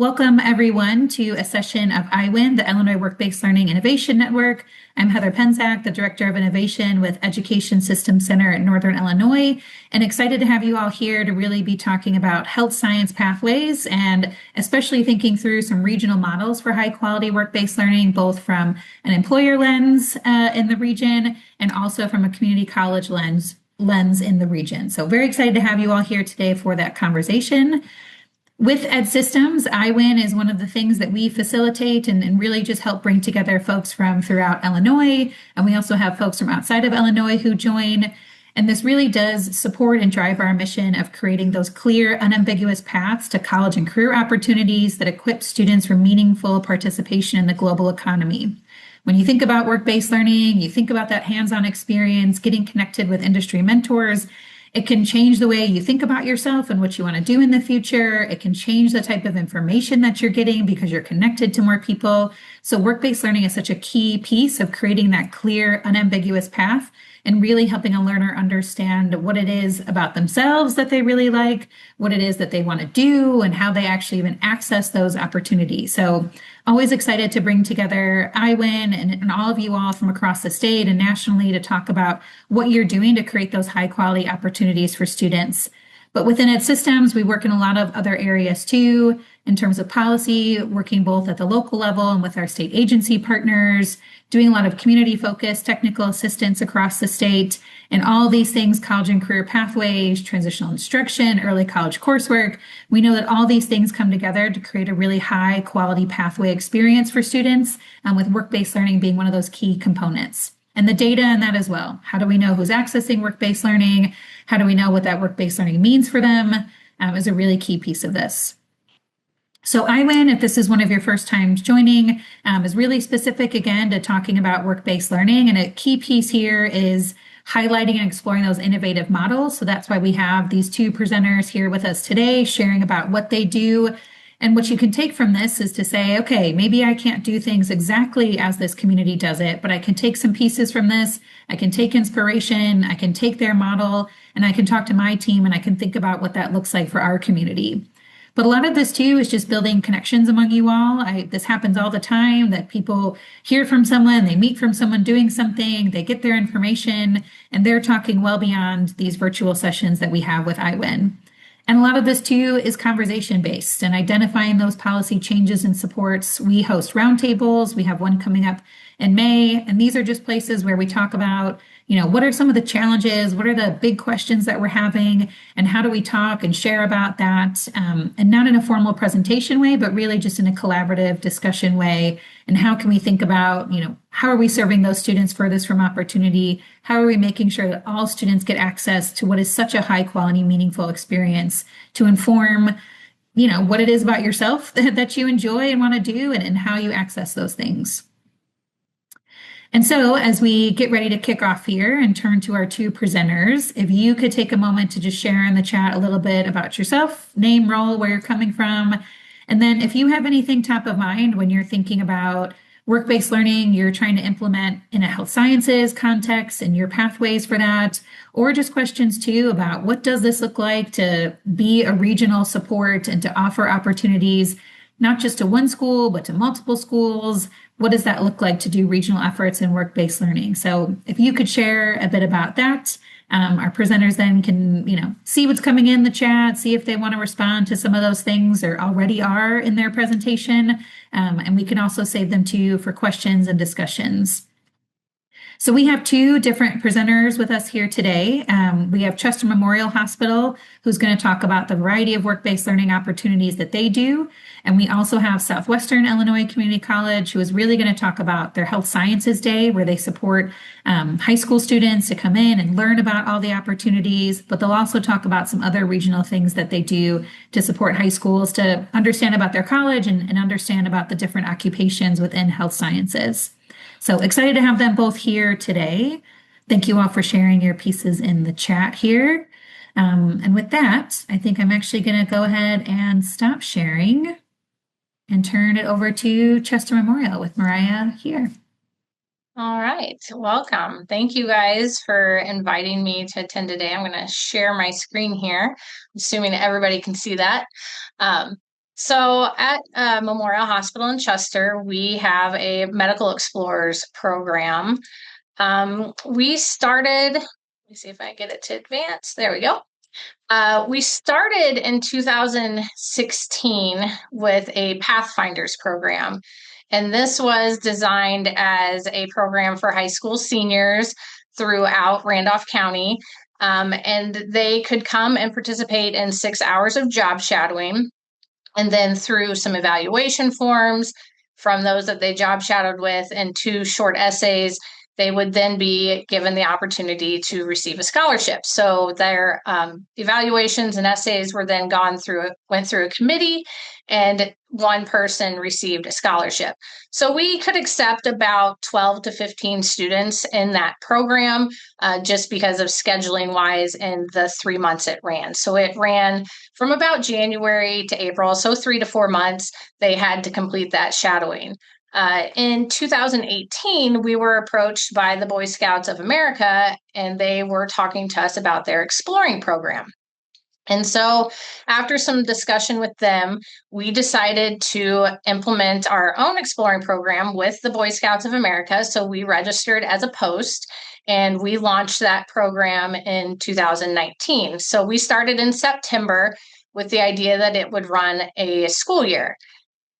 Welcome, everyone, to a session of IWIN, the Illinois Work-Based Learning Innovation Network. I'm Heather Penzak, the Director of Innovation with Education Systems Center at Northern Illinois, and excited to have you all here to really be talking about health science pathways and especially thinking through some regional models for high-quality work-based learning, both from an employer lens in the region and also from a community college lens in the region. So very excited to have you all here today for that conversation. With Ed Systems, IWIN is one of the things that we facilitate and really just help bring together folks from throughout Illinois. And we also have folks from outside of Illinois who join. And this really does support and drive our mission of creating those clear, unambiguous paths to college and career opportunities that equip students for meaningful participation in the global economy. When you think about work-based learning, you think about that hands-on experience, getting connected with industry mentors. It can change the way you think about yourself and what you want to do in the future. It can change the type of information that you're getting because you're connected to more people. So work-based learning is such a key piece of creating that clear, unambiguous path and really helping a learner understand what it is about themselves that they really like, what it is that they want to do, and how they actually even access those opportunities. So always excited to bring together IWIN and all of you all from across the state and nationally to talk about what you're doing to create those high quality opportunities for students. But within Ed Systems, we work in a lot of other areas too, in terms of policy, working both at the local level and with our state agency partners, doing a lot of community-focused technical assistance across the state, and all these things, college and career pathways, transitional instruction, early college coursework. We know that all these things come together to create a really high-quality pathway experience for students, with work-based learning being one of those key components. And the data in that as well. How do we know who's accessing work-based learning? How do we know what that work-based learning means for them? Is a really key piece of this. So IWIN, if this is one of your first times joining, is really specific, again, to talking about work-based learning. And a key piece here is highlighting and exploring those innovative models. So that's why we have these two presenters here with us today, sharing about what they do. And what you can take from this is to say, okay, maybe I can't do things exactly as this community does it, but I can take some pieces from this. I can take inspiration, I can take their model, and I can talk to my team and I can think about what that looks like for our community. But a lot of this too is just building connections among you all. This happens all the time that people hear from someone, they meet from someone doing something, they get their information, and they're talking well beyond these virtual sessions that we have with IWIN. And a lot of this too is conversation based and identifying those policy changes and supports. We host roundtables. We have one coming up in May, and these are just places where we talk about, what are some of the challenges? What are the big questions that we're having? And how do we talk and share about that? And not in a formal presentation way, but really just in a collaborative discussion way. And how can we think about, how are we serving those students furthest from opportunity? How are we making sure that all students get access to what is such a high quality, meaningful experience to inform, what it is about yourself that you enjoy and want to do and how you access those things. And so as we get ready to kick off here and turn to our two presenters, if you could take a moment to just share in the chat a little bit about yourself, name, role, where you're coming from. And then if you have anything top of mind when you're thinking about work-based learning you're trying to implement in a health sciences context and your pathways for that, or just questions too about what does this look like to be a regional support and to offer opportunities, not just to one school, but to multiple schools. What does that look like to do regional efforts in work-based learning? So if you could share a bit about that, our presenters then can, see what's coming in the chat, see if they want to respond to some of those things or already are in their presentation. And we can also save them to you for questions and discussions. So we have two different presenters with us here today. We have Chester Memorial Hospital, who's going to talk about the variety of work-based learning opportunities that they do. And we also have Southwestern Illinois Community College, who is really going to talk about their Health Sciences Day, where they support high school students to come in and learn about all the opportunities. But they'll also talk about some other regional things that they do to support high schools to understand about their college and understand about the different occupations within health sciences. So excited to have them both here today. Thank you all for sharing your pieces in the chat here. And with that, I think I'm actually going to go ahead and stop sharing and turn it over to Chester Memorial with Mariah here. All right, welcome. Thank you guys for inviting me to attend today. I'm going to share my screen here, assuming everybody can see that. So at Memorial Hospital in Chester, we have a Medical Explorers program. We started, let me see if I get it to advance. There we go. We started in 2016 with a Pathfinders program. And this was designed as a program for high school seniors throughout Randolph County. And they could come and participate in 6 hours of job shadowing. And then through some evaluation forms from those that they job shadowed with and 2 short essays, they would then be given the opportunity to receive a scholarship. So their evaluations and essays were then went through a committee, and one person received a scholarship. So we could accept about 12 to 15 students in that program, just because of scheduling wise in the 3 months it ran. So it ran from about January to April, so 3 to 4 months, they had to complete that shadowing. In 2018, we were approached by the Boy Scouts of America, and they were talking to us about their exploring program. And so, after some discussion with them, we decided to implement our own exploring program with the Boy Scouts of America. So, we registered as a post and we launched that program in 2019. So, we started in September with the idea that it would run a school year.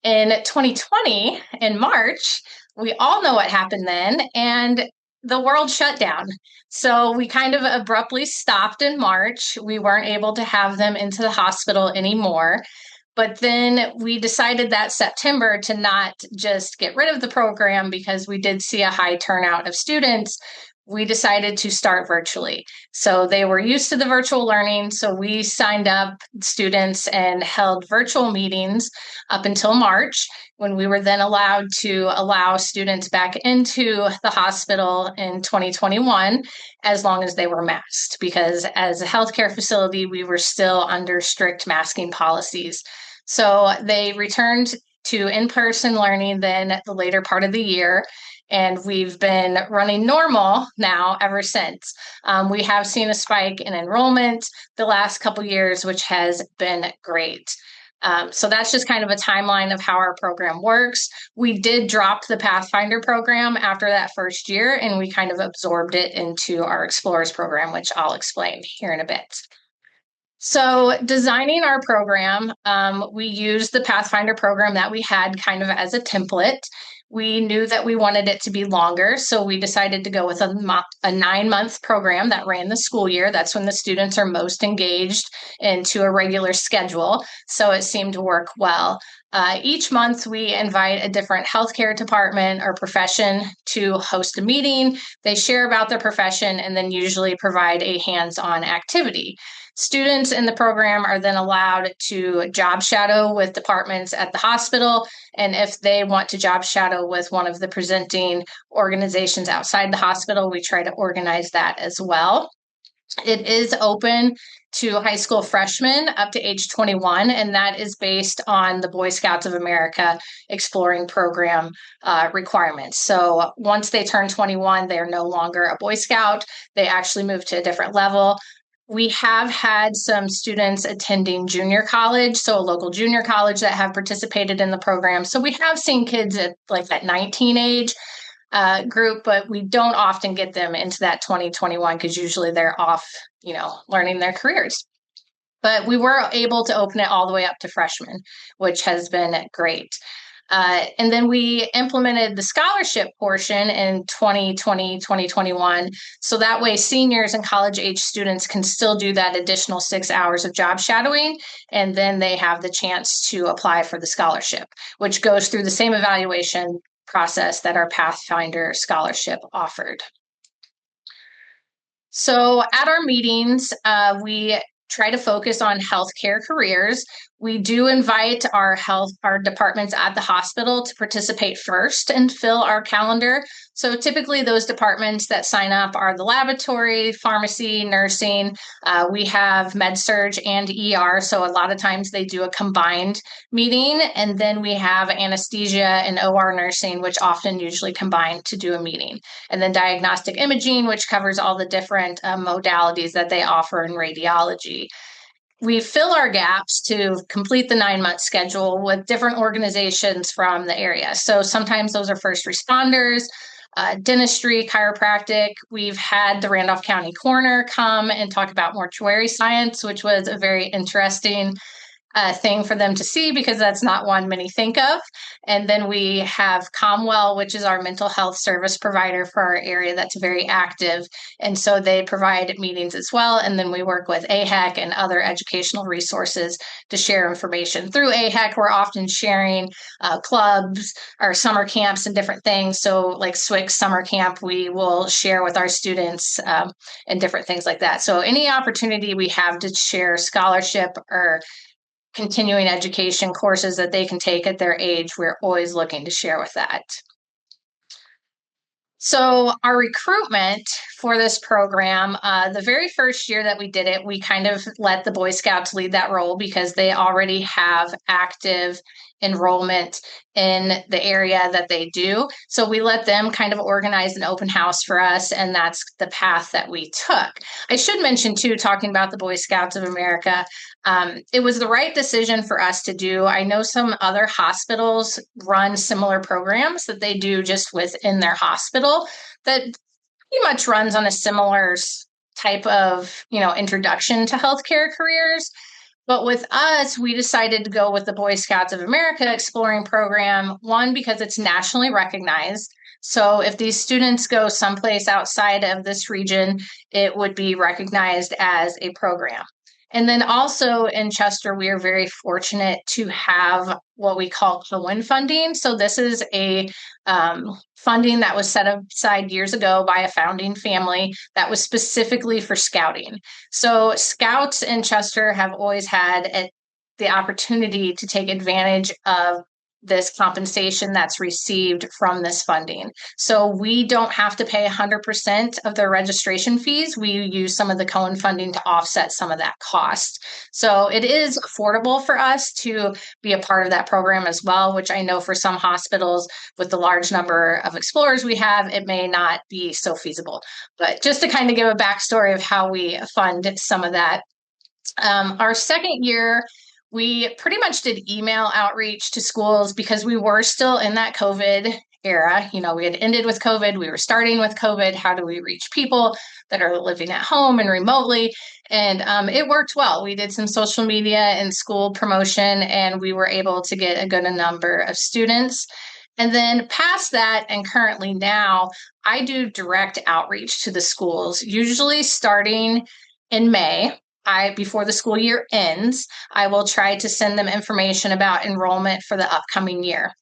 In 2020, in March, we all know what happened then, and the world shut down. So we kind of abruptly stopped in March. We weren't able to have them into the hospital anymore. But then we decided that September to not just get rid of the program because we did see a high turnout of students. We decided to start virtually. So they were used to the virtual learning. So we signed up students and held virtual meetings up until March, when we were then allowed to allow students back into the hospital in 2021, as long as they were masked, because as a healthcare facility, we were still under strict masking policies. So they returned to in-person learning then at the later part of the year. And we've been running normal now ever since. We have seen a spike in enrollment the last couple years, which has been great. So that's just kind of a timeline of how our program works. We did drop the Pathfinder program after that first year, and we kind of absorbed it into our Explorers program, which I'll explain here in a bit. So designing our program, we used the Pathfinder program that we had kind of as a template. We knew that we wanted it to be longer, so we decided to go with a 9-month program that ran the school year. That's when the students are most engaged into a regular schedule, so it seemed to work well. Each month, we invite a different healthcare department or profession to host a meeting. They share about their profession and then usually provide a hands-on activity. Students in the program are then allowed to job shadow with departments at the hospital. And if they want to job shadow with one of the presenting organizations outside the hospital, we try to organize that as well. It is open to high school freshmen up to age 21, and that is based on the Boy Scouts of America exploring program requirements. So once they turn 21, they are no longer a Boy Scout. They actually move to a different level. We have had some students attending junior college, so a local junior college that have participated in the program. So we have seen kids at like that 19 age group, but we don't often get them into that 2021 because usually they're off, learning their careers. But we were able to open it all the way up to freshmen, which has been great. And then we implemented the scholarship portion in 2020, 2021. So that way seniors and college age students can still do that additional 6 hours of job shadowing. And then they have the chance to apply for the scholarship, which goes through the same evaluation process that our Pathfinder scholarship offered. So at our meetings, we try to focus on healthcare careers. We do invite our departments at the hospital to participate first and fill our calendar. So typically those departments that sign up are the laboratory, pharmacy, nursing. We have med surg and ER. So a lot of times they do a combined meeting. And then we have anesthesia and OR nursing, which often usually combine to do a meeting. And then diagnostic imaging, which covers all the different modalities that they offer in radiology. we fill our gaps to complete the 9-month schedule with different organizations from the area. So sometimes those are first responders, dentistry, chiropractic. We've had the Randolph County coroner come and talk about mortuary science, which was a very interesting thing for them to see because that's not one many think of. And then we have Comwell, which is our mental health service provider for our area that's very active. And so they provide meetings as well. And then we work with AHEC and other educational resources to share information. Through AHEC, we're often sharing clubs or summer camps and different things. So like SWIC summer camp, we will share with our students and different things like that. So any opportunity we have to share scholarship or continuing education courses that they can take at their age, we're always looking to share with that. So our recruitment for this program, the very first year that we did it, we kind of let the Boy Scouts lead that role because they already have active enrollment in the area that they do. So we let them kind of organize an open house for us, and that's the path that we took. I should mention too, talking about the Boy Scouts of America, it was the right decision for us to do. I know some other hospitals run similar programs that they do just within their hospital that pretty much runs on a similar type of, introduction to healthcare careers. But with us, we decided to go with the Boy Scouts of America Exploring Program, one, because it's nationally recognized. So if these students go someplace outside of this region, it would be recognized as a program. And then also in Chester, we are very fortunate to have what we call COEN funding. So this is a funding that was set aside years ago by a founding family that was specifically for scouting. So scouts in Chester have always had the opportunity to take advantage of this compensation that's received from this funding. So we don't have to pay 100% of their registration fees. We use some of the COEN funding to offset some of that cost. So it is affordable for us to be a part of that program as well, which I know for some hospitals with the large number of explorers we have, it may not be so feasible. But just to kind of give a backstory of how we fund some of that. Our second year, we pretty much did email outreach to schools because we were still in that COVID era. We had ended with COVID. We were starting with COVID. How do we reach people that are living at home and remotely? And it worked well. We did some social media and school promotion, and we were able to get a good number of students. And then past that, and currently now, I do direct outreach to the schools, usually starting in May. Before the school year ends, I will try to send them information about enrollment for the upcoming year.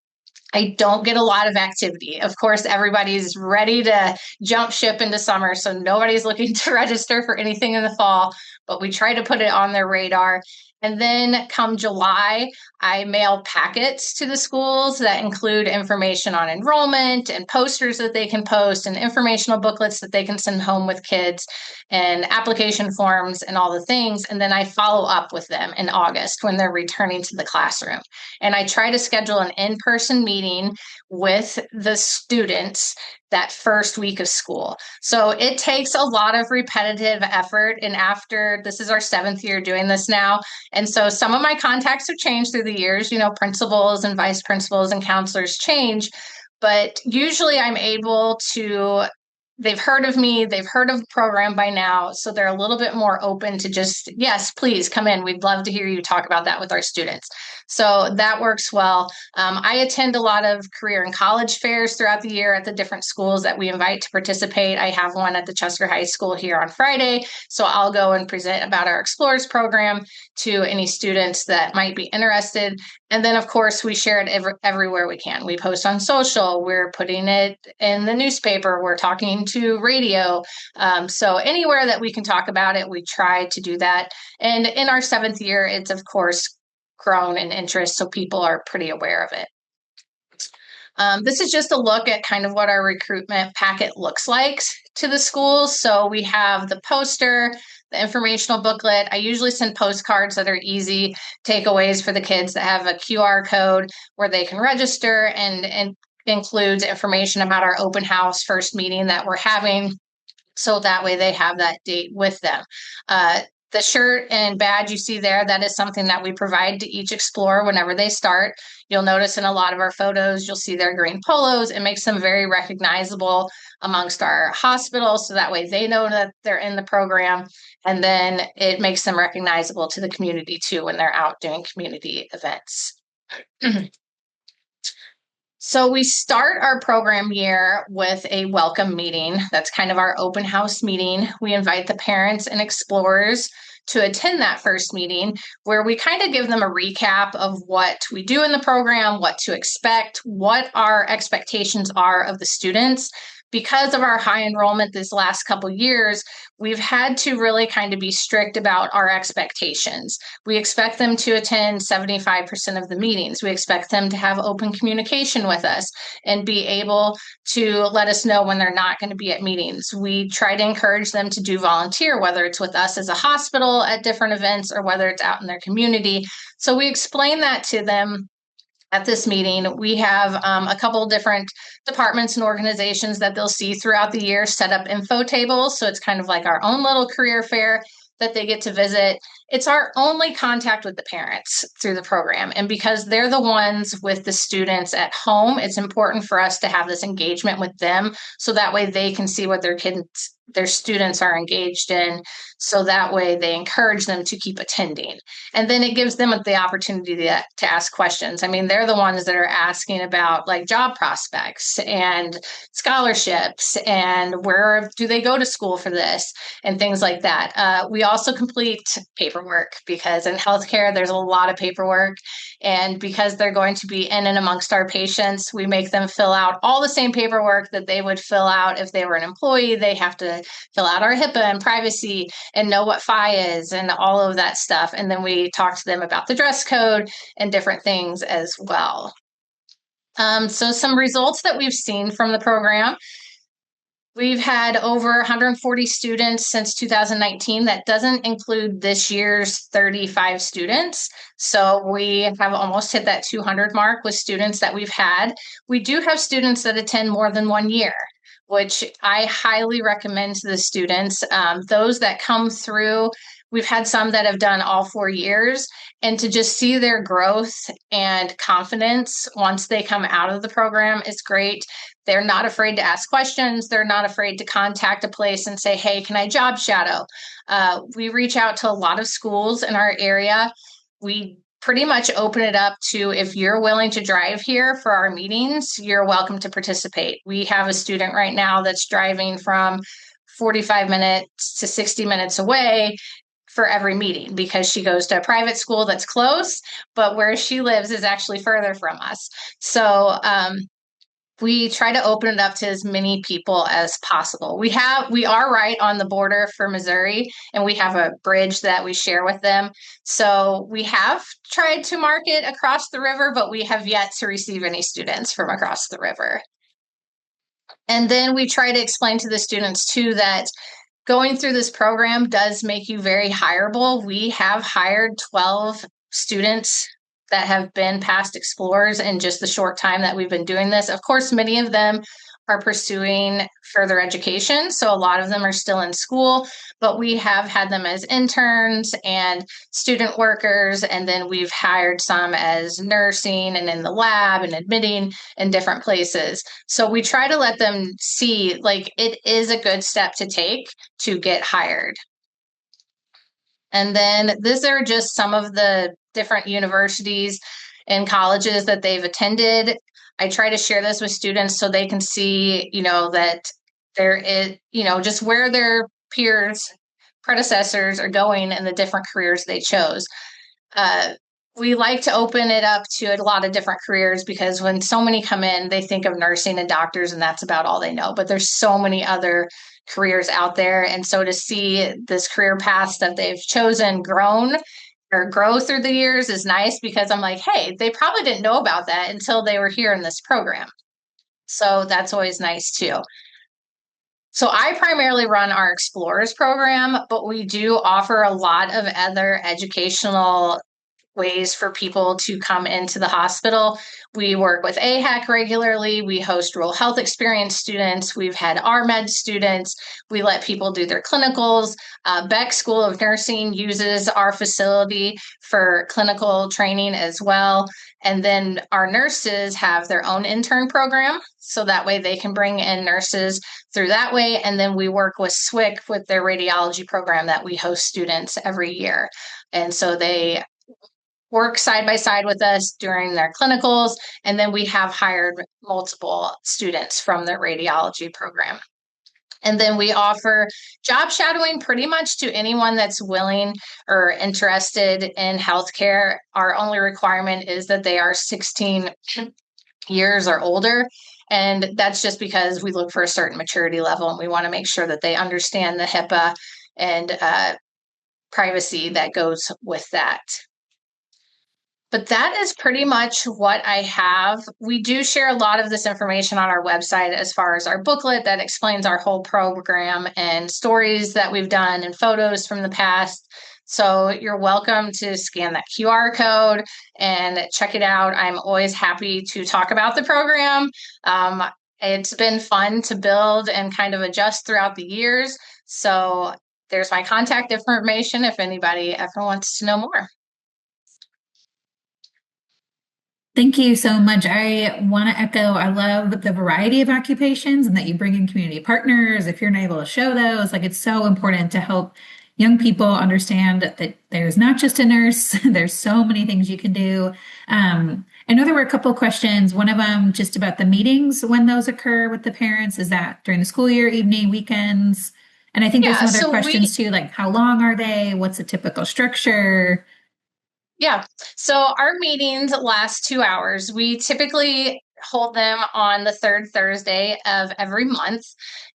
I don't get a lot of activity. Of course, everybody's ready to jump ship into summer, so nobody's looking to register for anything in the fall, but we try to put it on their radar. And then come July, I mail packets to the schools that include information on enrollment and posters that they can post and informational booklets that they can send home with kids and application forms and all the things. And then I follow up with them in August when they're returning to the classroom. And I try to schedule an in-person meeting with the students that first week of school. So it takes a lot of repetitive effort. And after this is our 7th year doing this now. And so some of my contacts have changed through the years, principals and vice principals and counselors change. But usually I'm able to, they've heard of me, they've heard of the program by now. So they're a little bit more open to just, yes, please come in. We'd love to hear you talk about that with our students. So that works well. I attend a lot of career and college fairs throughout the year at the different schools that we invite to participate. I have one at the Chester High School here on Friday. So I'll go and present about our Explorers program to any students that might be interested. And then, of course, we share it everywhere we can. We post on social. We're putting it in the newspaper. We're talking to radio. So anywhere that we can talk about it, we try to do that. And in our 7th year, it's, of course, grown in interest, so people are pretty aware of it. This is just a look at kind of what our recruitment packet looks like to the schools. So we have the poster, the informational booklet. I usually send postcards that are easy takeaways for the kids that have a QR code where they can register and includes information about our open house first meeting that we're having. So that way they have that date with them. The shirt and badge you see there, that is something that we provide to each explorer whenever they start. You'll notice in a lot of our photos, you'll see their green polos. It makes them very recognizable amongst our hospitals, so that way they know that they're in the program. And then it makes them recognizable to the community too when they're out doing community events. So we start our program year with a welcome meeting. That's kind of our open house meeting. We invite the parents and explorers to attend that first meeting, where we kind of give them a recap of what we do in the program, what to expect, what our expectations are of the students. Because of our high enrollment this last couple years, we've had to really kind of be strict about our expectations. We expect them to attend 75% of the meetings. We expect them to have open communication with us and be able to let us know when they're not going to be at meetings. We try to encourage them to do volunteer, whether it's with us as a hospital at different events or whether it's out in their community. So we explain that to them at this meeting. We have a couple different departments and organizations that they'll see throughout the year set up info tables. So it's kind of like our own little career fair that they get to visit. It's our only contact with the parents through the program. And because they're the ones with the students at home, it's important for us to have this engagement with them so that way they can see what their students are engaged in. So that way they encourage them to keep attending. And then it gives them the opportunity to ask questions. I mean, they're the ones that are asking about like job prospects and scholarships and where do they go to school for this and things like that. We also complete paperwork because in healthcare, there's a lot of paperwork. And because they're going to be in and amongst our patients, we make them fill out all the same paperwork that they would fill out if they were an employee. They have to fill out our HIPAA and privacy and know what FI is and all of that stuff. And then we talk to them about the dress code and different things as well. So some results that we've seen from the program. We've had over 140 students since 2019. That doesn't include this year's 35 students. So we have almost hit that 200 mark with students that we've had. We do have students that attend more than 1 year, which I highly recommend to the students. Those that come through, we've had some that have done all 4 years, and to just see their growth and confidence once they come out of the program is great. They're not afraid to ask questions. They're not afraid to contact a place and say, hey, can I job shadow? We reach out to a lot of schools in our area. We pretty much open it up to if you're willing to drive here for our meetings, you're welcome to participate. We have a student right now that's driving from 45 minutes to 60 minutes away for every meeting because she goes to a private school that's close, but where she lives is actually further from us. So we try to open it up to as many people as possible. We are right on the border for Missouri, and we have a bridge that we share with them. So we have tried to market across the river, but we have yet to receive any students from across the river. And then we try to explain to the students too that going through this program does make you very hireable. We have hired 12 students that have been past explorers in just the short time that we've been doing this. Of course, many of them are pursuing further education. So a lot of them are still in school, but we have had them as interns and student workers. And then we've hired some as nursing and in the lab and admitting in different places. So we try to let them see like it is a good step to take to get hired. And then these are just some of the different universities and colleges that they've attended. I try to share this with students so they can see, that there is, just where their predecessors are going and the different careers they chose. We like to open it up to a lot of different careers because when so many come in, they think of nursing and doctors and that's about all they know. But there's so many other careers out there. And so to see this career paths that they've chosen grow through the years is nice because I'm like, hey, they probably didn't know about that until they were here in this program. So that's always nice too. So I primarily run our Explorers program, but we do offer a lot of other educational ways for people to come into the hospital. We work with AHAC regularly. We host rural health experience students. We've had RMed students. We let people do their clinicals. Beck School of Nursing uses our facility for clinical training as well. And then our nurses have their own intern program. So that way they can bring in nurses through that way. And then we work with SWIC with their radiology program that we host students every year. And so they work side by side with us during their clinicals. And then we have hired multiple students from the radiology program. And then we offer job shadowing pretty much to anyone that's willing or interested in healthcare. Our only requirement is that they are 16 years or older. And that's just because we look for a certain maturity level and we want to make sure that they understand the HIPAA and privacy that goes with that. But that is pretty much what I have. We do share a lot of this information on our website as far as our booklet that explains our whole program and stories that we've done and photos from the past. So you're welcome to scan that QR code and check it out. I'm always happy to talk about the program. It's been fun to build and kind of adjust throughout the years. So there's my contact information if anybody ever wants to know more. Thank you so much. I want to echo, I love the variety of occupations and that you bring in community partners. If you're not able to show those, like it's so important to help young people understand that there's not just a nurse, there's so many things you can do. I know there were a couple of questions. One of them just about the meetings, when those occur with the parents. Is that during the school year, evening, weekends? And I think there's some other questions too, like how long are they? What's a typical structure? Yeah. So our meetings last 2 hours. We typically hold them on the third Thursday of every month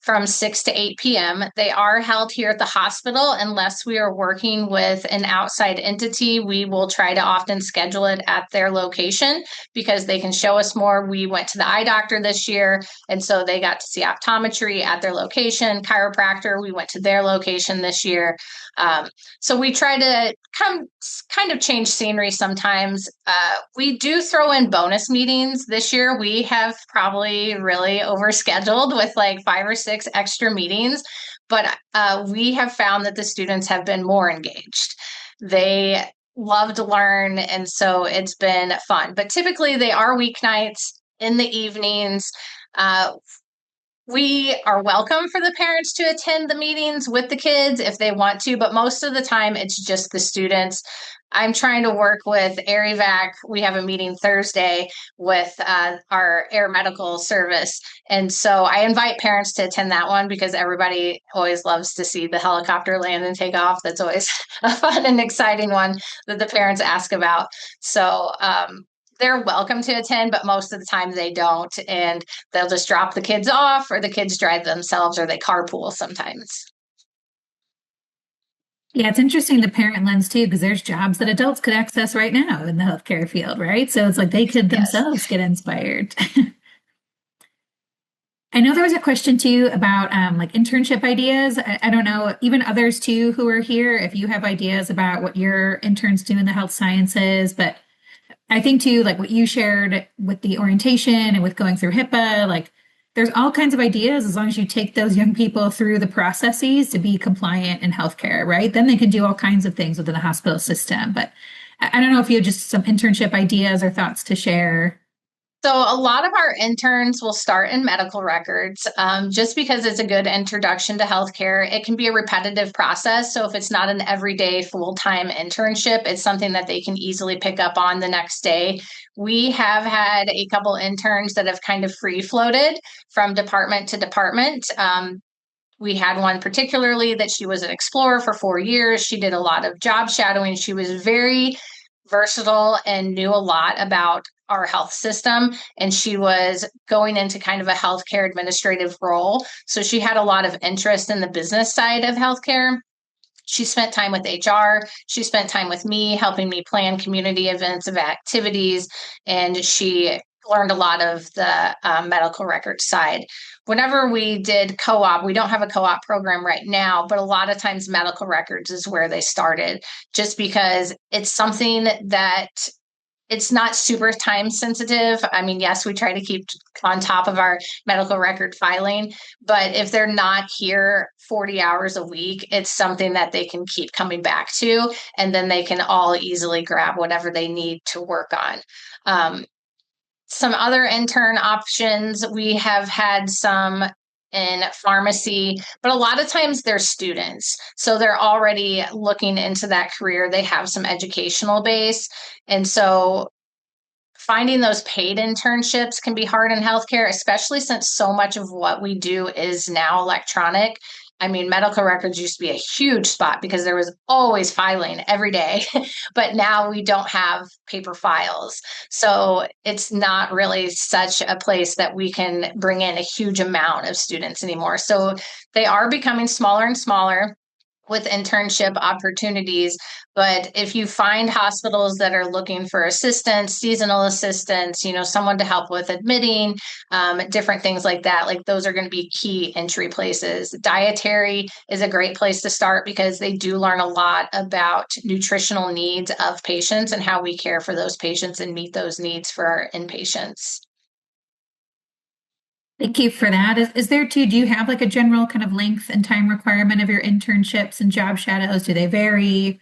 from 6 to 8 p.m. They are held here at the hospital unless we are working with an outside entity. We will try to often schedule it at their location because they can show us more. We went to the eye doctor this year, and so they got to see optometry at their location. Chiropractor, we went to their location this year. So we try to kind of change scenery sometimes. We do throw in bonus meetings. This year, we have probably really overscheduled with like 5 or 6 extra meetings, but we have found that the students have been more engaged. They love to learn, and so it's been fun. But typically, they are weeknights in the evenings. We are welcome for the parents to attend the meetings with the kids if they want to, but most of the time it's just the students. I'm trying to work with AirEvac. We have a meeting Thursday with our air medical service. And so I invite parents to attend that one because everybody always loves to see the helicopter land and take off. That's always a fun and exciting one that the parents ask about. So they're welcome to attend, but most of the time they don't. And they'll just drop the kids off, or the kids drive themselves, or they carpool sometimes. Yeah, it's interesting the parent lens too, because there's jobs that adults could access right now in the healthcare field, right? So it's like they could themselves get inspired. I know there was a question too about like internship ideas. I don't know, even others too who are here, if you have ideas about what your interns do in the health sciences, but I think too, like what you shared with the orientation and with going through HIPAA, like there's all kinds of ideas as long as you take those young people through the processes to be compliant in healthcare, right? Then they can do all kinds of things within the hospital system. But I don't know if you have just some internship ideas or thoughts to share. So a lot of our interns will start in medical records just because it's a good introduction to healthcare. It can be a repetitive process. So if it's not an everyday full-time internship, it's something that they can easily pick up on the next day. We have had a couple interns that have kind of free floated from department to department. We had one particularly that she was an explorer for 4 years. She did a lot of job shadowing. She was very versatile and knew a lot about our health system. And she was going into kind of a healthcare administrative role. So she had a lot of interest in the business side of healthcare. She spent time with HR. She spent time with me, helping me plan community events of activities. And she learned a lot of the medical record side. Whenever we did co-op, we don't have a co-op program right now, but a lot of times medical records is where they started, just because it's something that it's not super time sensitive. I mean, yes, we try to keep on top of our medical record filing, but if they're not here 40 hours a week, it's something that they can keep coming back to, and then they can all easily grab whatever they need to work on. Some other intern options, we have had some in pharmacy, but a lot of times they're students. So they're already looking into that career. They have some educational base. And so finding those paid internships can be hard in healthcare, especially since so much of what we do is now electronic. I mean, medical records used to be a huge spot because there was always filing every day, but now we don't have paper files. So it's not really such a place that we can bring in a huge amount of students anymore. So they are becoming smaller and smaller with internship opportunities. But if you find hospitals that are looking for assistance, seasonal assistance, someone to help with admitting, different things like that, like those are going to be key entry places. Dietary is a great place to start because they do learn a lot about nutritional needs of patients and how we care for those patients and meet those needs for our inpatients. Thank you for that. Is there too, do you have like a general kind of length and time requirement of your internships and job shadows? Do they vary?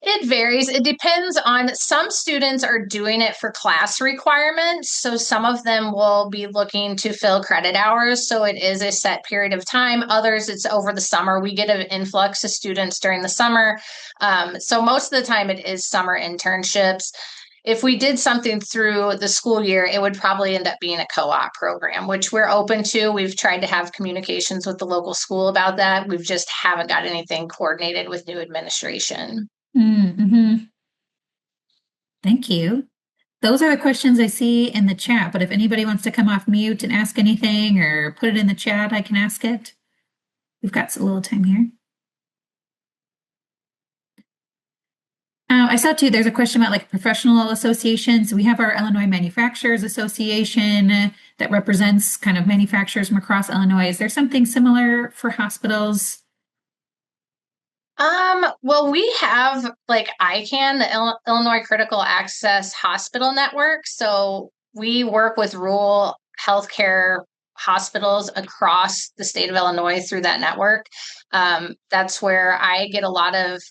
It varies. It depends on some students are doing it for class requirements. So some of them will be looking to fill credit hours. So it is a set period of time. Others, it's over the summer. We get an influx of students during the summer. So most of the time it is summer internships. If we did something through the school year, it would probably end up being a co-op program, which we're open to. We've tried to have communications with the local school about that. We've just haven't got anything coordinated with new administration. Mm-hmm. Thank you. Those are the questions I see in the chat, but if anybody wants to come off mute and ask anything or put it in the chat, I can ask it. We've got a little time here. I saw too, there's a question about like professional associations. We have our Illinois Manufacturers Association that represents kind of manufacturers from across Illinois. Is there something similar for hospitals? Well, we have like ICANN, the Illinois Critical Access Hospital Network. So we work with rural healthcare hospitals across the state of Illinois through that network. That's where I get a lot of,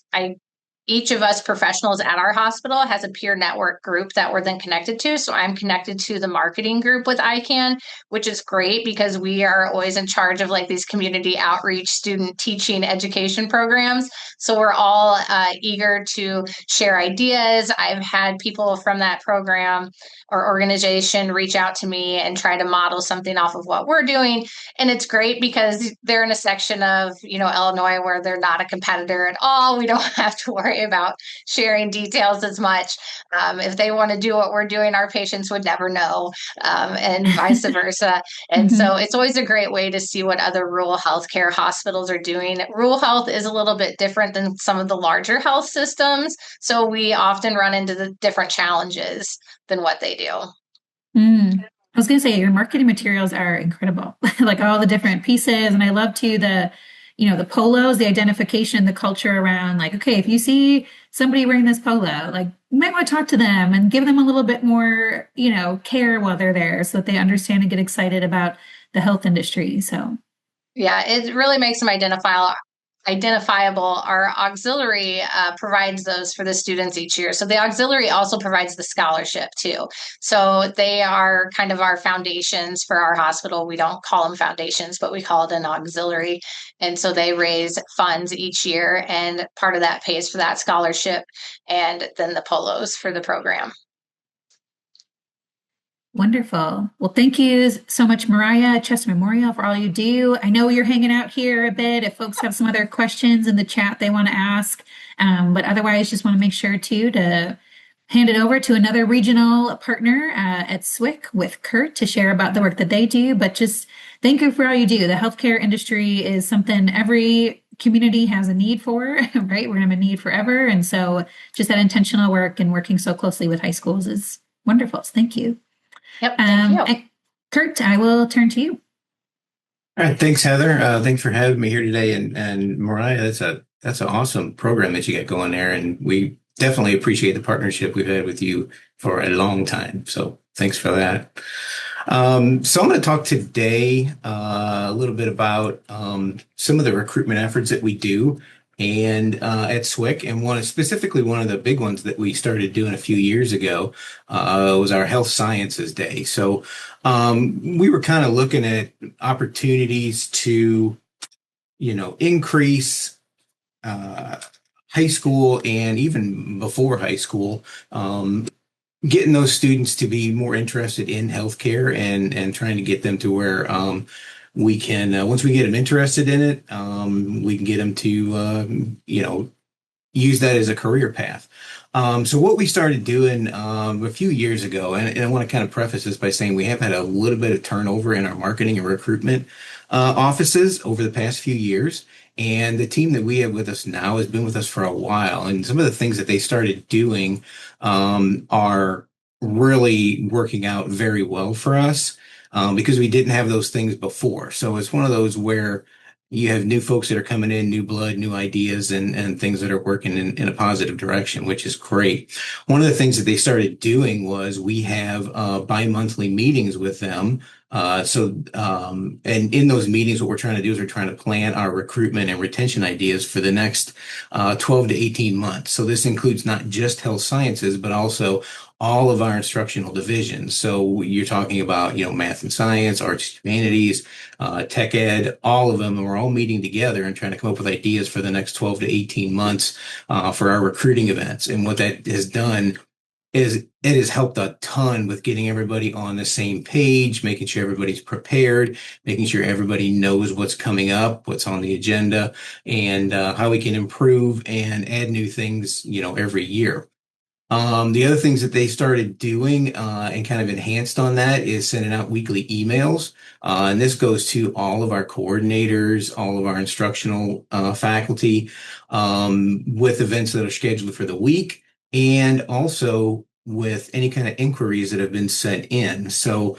each of us professionals at our hospital has a peer network group that we're then connected to. So I'm connected to the marketing group with ICANN, which is great because we are always in charge of like these community outreach, student teaching, education programs. So we're all eager to share ideas. I've had people from that program or organization reach out to me and try to model something off of what we're doing. And it's great because they're in a section of, Illinois where they're not a competitor at all. We don't have to worry about sharing details as much. If they want to do what we're doing, our patients would never know, and vice versa. And Mhm. so it's always a great way to see what other rural healthcare hospitals are doing. Rural health is a little bit different than some of the larger health systems. So we often run into the different challenges than what they do. I was going to say your marketing materials are incredible, like all the different pieces. And I love too the polos, the identification, the culture around like, okay, if you see somebody wearing this polo, like you might want to talk to them and give them a little bit more, care while they're there so that they understand and get excited about the health industry. So, Yeah, it really makes them identifiable. Our auxiliary provides those for the students each year. So the auxiliary also provides the scholarship too. So they are kind of our foundations for our hospital. We don't call them foundations, but we call it an auxiliary. And so they raise funds each year, and part of that pays for that scholarship and then the polos for the program. wonderful. Well, thank you so much, Mariah, Chester Memorial, for all you do. I know you're hanging out here a bit. If folks have some other questions in the chat they want to ask, but otherwise, just want to make sure too to hand it over to another regional partner at SWIC with Kurt to share about the work that they do. But just thank you for all you do. The healthcare industry is something every community has a need for, right? We're going to have a need forever. And so just that intentional work and working so closely with high schools is wonderful. So thank you. Yep, thank you. Kurt, I will turn to you. All right, thanks, Heather. Thanks for having me here today. And Mariah, that's an awesome program that you got going there, and we definitely appreciate the partnership we've had with you for a long time. So thanks for that. So I'm going to talk today a little bit about some of the recruitment efforts that we do and at SWIC, and specifically one of the big ones that we started doing a few years ago was our Health Sciences Day. So we were kind of looking at opportunities to, increase uh, high school and even before high school, getting those students to be more interested in healthcare and trying to get them to where we can once we get them interested in it, we can get them to use that as a career path. So what we started doing a few years ago, and I want to kind of preface this by saying we have had a little bit of turnover in our marketing and recruitment offices over the past few years. And the team that we have with us now has been with us for a while. And some of the things that they started doing are really working out very well for us because we didn't have those things before. So it's one of those where you have new folks that are coming in, new blood, new ideas, and things that are working in a positive direction, which is great. One of the things that they started doing was we have bi-monthly meetings with them. And in those meetings, what we're trying to do is we're trying to plan our recruitment and retention ideas for the next 12 to 18 months. So this includes not just health sciences, but also all of our instructional divisions. So you're talking about, math and science, arts, humanities, tech ed, all of them. And we're all meeting together and trying to come up with ideas for the next 12 to 18 months for our recruiting events. And what that has done is it has helped a ton with getting everybody on the same page, making sure everybody's prepared, making sure everybody knows what's coming up, what's on the agenda, and how we can improve and add new things, every year. The other things that they started doing and kind of enhanced on that is sending out weekly emails. And this goes to all of our coordinators, all of our instructional faculty with events that are scheduled for the week, and also with any kind of inquiries that have been sent in. So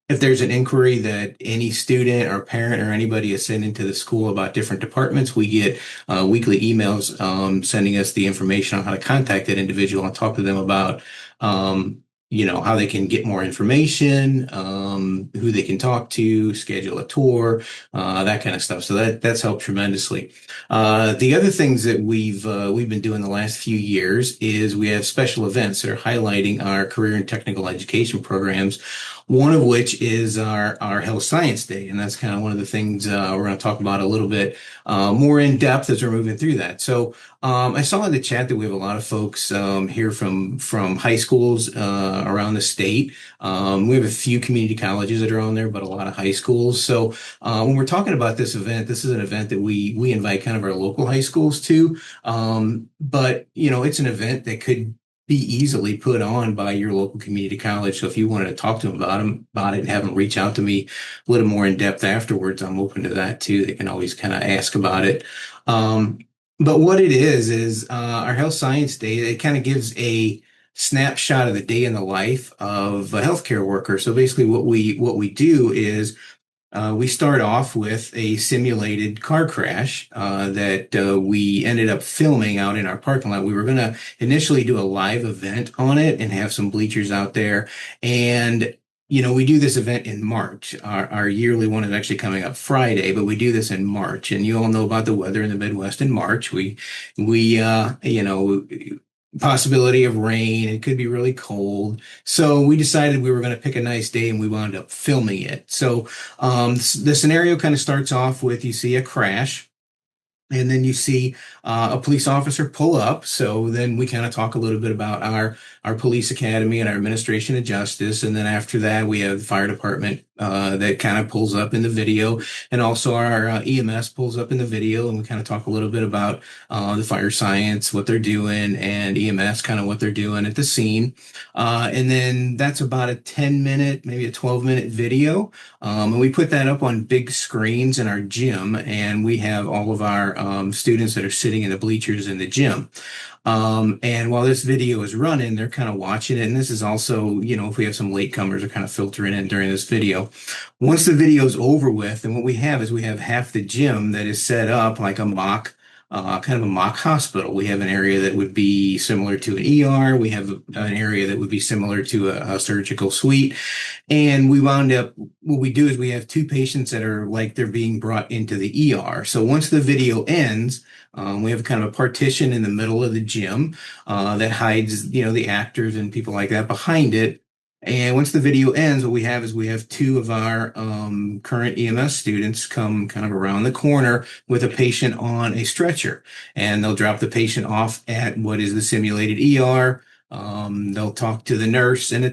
if there's an inquiry that any student or parent or anybody is sending to the school about different departments, we get weekly emails sending us the information on how to contact that individual and talk to them about, how they can get more information, who they can talk to, schedule a tour, that kind of stuff. So that's helped tremendously. The other things that we've been doing the last few years is we have special events that are highlighting our career and technical education programs. One of which is our Health Science Day. And that's kind of one of the things we're going to talk about a little bit more in depth as we're moving through that. So I saw in the chat that we have a lot of folks here from high schools around the state. We have a few community colleges that are on there, but a lot of high schools. So when we're talking about this event, this is an event that we invite kind of our local high schools to. But, it's an event that could be easily put on by your local community college. So if you wanted to talk to them about it and have them reach out to me a little more in depth afterwards, I'm open to that too. They can always kind of ask about it. But what it is our Health Science Day, it kind of gives a snapshot of the day in the life of a healthcare worker. So basically what we do is we start off with a simulated car crash that we ended up filming out in our parking lot. We were going to initially do a live event on it and have some bleachers out there. And, we do this event in March. Our yearly one is actually coming up Friday, but we do this in March. And you all know about the weather in the Midwest in March. We possibility of rain. It could be really cold. So we decided we were going to pick a nice day and we wound up filming it. So the scenario kind of starts off with you see a crash. And then you see a police officer pull up. So then we kind of talk a little bit about our police academy and our administration of justice. And then after that, we have the fire department that kind of pulls up in the video. And also our EMS pulls up in the video. And we kind of talk a little bit about the fire science, what they're doing, and EMS kind of what they're doing at the scene. And then that's about a 10-minute, maybe a 12-minute video. And we put that up on big screens in our gym. And we have all of our students that are sitting in the bleachers in the gym. And while this video is running, they're kind of watching it. And this is also, if we have some latecomers are kind of filtering in during this video. Once the video is over with, and what we have is we have half the gym that is set up like a mock kind of a mock hospital. We have an area that would be similar to an ER. We have an area that would be similar to a surgical suite. And we wound up, what we do is we have two patients that are like they're being brought into the ER. So once the video ends, we have kind of a partition in the middle of the gym that hides, the actors and people like that behind it. And once the video ends, what we have is we have two of our current EMS students come kind of around the corner with a patient on a stretcher. And they'll drop the patient off at what is the simulated ER. They'll talk to the nurse, and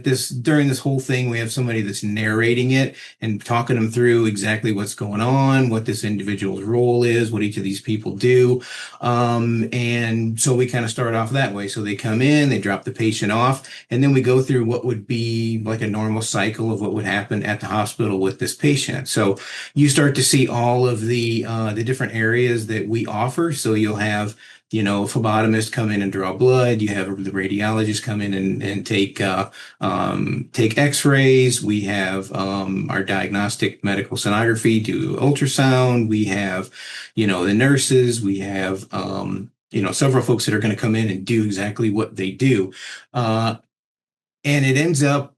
during this whole thing, we have somebody that's narrating it and talking them through exactly what's going on, what this individual's role is, what each of these people do. And so we kind of start off that way. So they come in, they drop the patient off, and then we go through what would be like a normal cycle of what would happen at the hospital with this patient. So you start to see all of the different areas that we offer. So you'll have phlebotomists come in and draw blood. You have the radiologists come in and take x-rays. We have our diagnostic medical sonography, do ultrasound. We have, the nurses. We have, several folks that are going to come in and do exactly what they do. And it ends up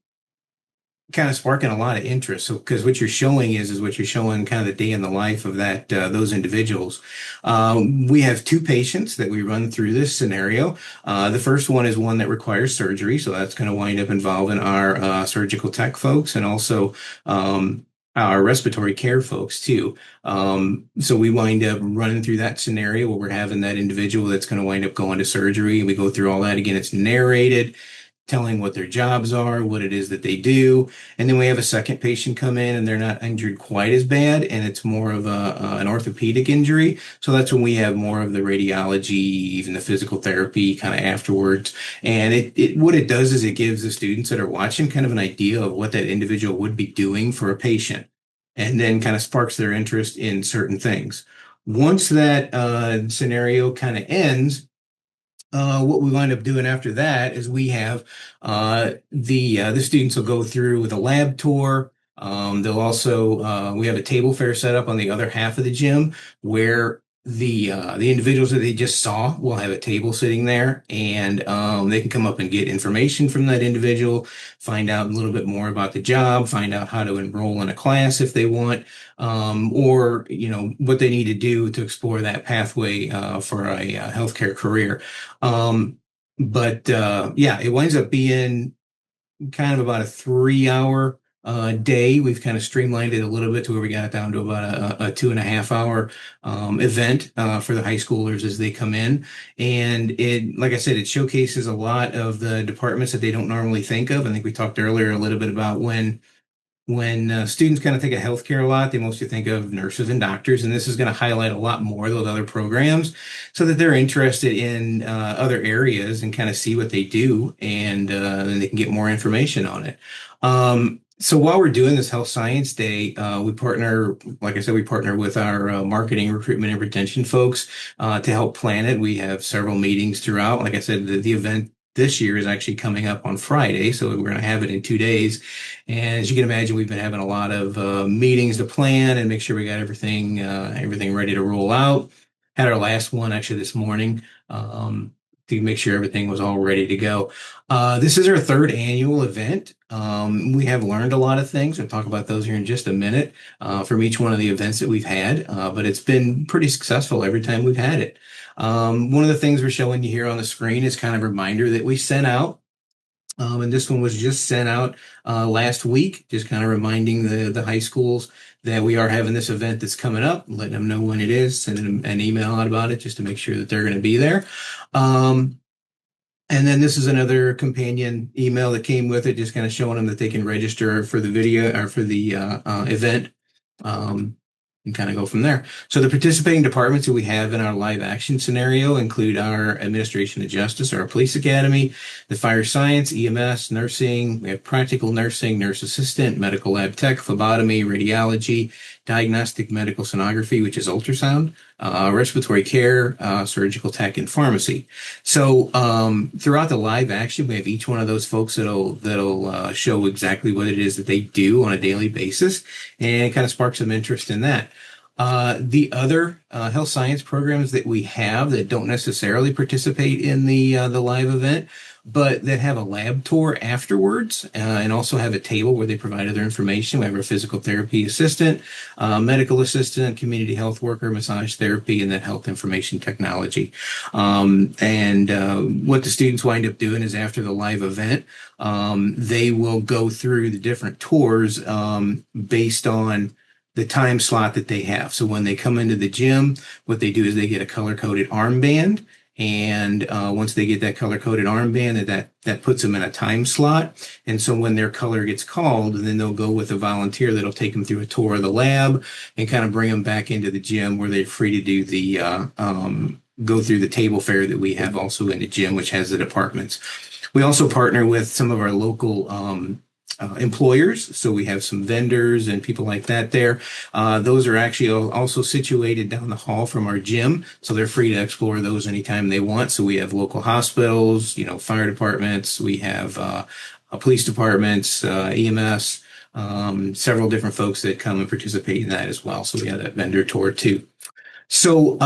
kind of sparking a lot of interest. So, because what you're showing is what you're showing kind of the day in the life of those individuals. We have two patients that we run through this scenario. The first one is one that requires surgery. So that's going to wind up involving our surgical tech folks and also our respiratory care folks too. So we wind up running through that scenario where we're having that individual that's going to wind up going to surgery. And we go through all that again. It's narrated, telling what their jobs are, what it is that they do. And then we have a second patient come in and they're not injured quite as bad. And it's more of an orthopedic injury. So that's when we have more of the radiology, even the physical therapy kind of afterwards. And what it does is it gives the students that are watching kind of an idea of what that individual would be doing for a patient, and then kind of sparks their interest in certain things. Once that scenario kind of ends, what we wind up doing after that is we have the students will go through with a lab tour. They'll also we have a table fair set up on the other half of the gym where the individuals that they just saw will have a table sitting there, and they can come up and get information from that individual, find out a little bit more about the job, find out how to enroll in a class if they want, or what they need to do to explore that pathway for a healthcare career. It winds up being kind of about a 3-hour day. We've kind of streamlined it a little bit to where we got it down to about a 2.5-hour event for the high schoolers as they come in. And like I said, it showcases a lot of the departments that they don't normally think of. I think we talked earlier a little bit about when students kind of think of healthcare a lot, they mostly think of nurses and doctors, and this is going to highlight a lot more of those other programs so that they're interested in other areas and kind of see what they do, and then they can get more information on it. So while we're doing this Health Science Day, we partner with our marketing, recruitment, and retention folks to help plan it. We have several meetings throughout. Like I said, the event this year is actually coming up on Friday, so we're going to have it in 2 days. And as you can imagine, we've been having a lot of meetings to plan and make sure we got everything ready to roll out. Had our last one actually this morning to make sure everything was all ready to go. This is our third annual event. We have learned a lot of things. We'll talk about those here in just a minute from each one of the events that we've had, but it's been pretty successful every time we've had it. One of the things we're showing you here on the screen is kind of a reminder that we sent out. And this one was just sent out last week, just kind of reminding the high schools that we are having this event that's coming up, letting them know when it is, sending them an email out about it just to make sure that they're going to be there. And then this is another companion email that came with it, just kind of showing them that they can register for the video or for the event. And kind of go from there. So the participating departments that we have in our live action scenario include our Administration of Justice, our Police Academy, the Fire Science, EMS, Nursing. We have Practical Nursing, Nurse Assistant, Medical Lab Tech, Phlebotomy, Radiology, Diagnostic Medical Sonography, which is ultrasound, respiratory care, surgical tech, and pharmacy. So throughout the live action, we have each one of those folks that'll show exactly what it is that they do on a daily basis, and it kind of sparks some interest in that. The other health science programs that we have that don't necessarily participate in the live event, but that have a lab tour afterwards, and also have a table where they provide other information. We have our physical therapy assistant, medical assistant, community health worker, massage therapy, and then health information technology. And what the students wind up doing is after the live event, they will go through the different tours based on the time slot that they have. So when they come into the gym, what they do is they get a color-coded armband. And once they get that color-coded armband, that puts them in a time slot. And so when their color gets called, then they'll go with a volunteer that'll take them through a tour of the lab and kind of bring them back into the gym where they're free to do the go through the table fair that we have also in the gym, which has the departments. We also partner with some of our local employers. So we have some vendors and people like that there. Those are actually also situated down the hall from our gym. So they're free to explore those anytime they want. So we have local hospitals, fire departments. We have police departments, EMS, several different folks that come and participate in that as well. So we have that vendor tour too. So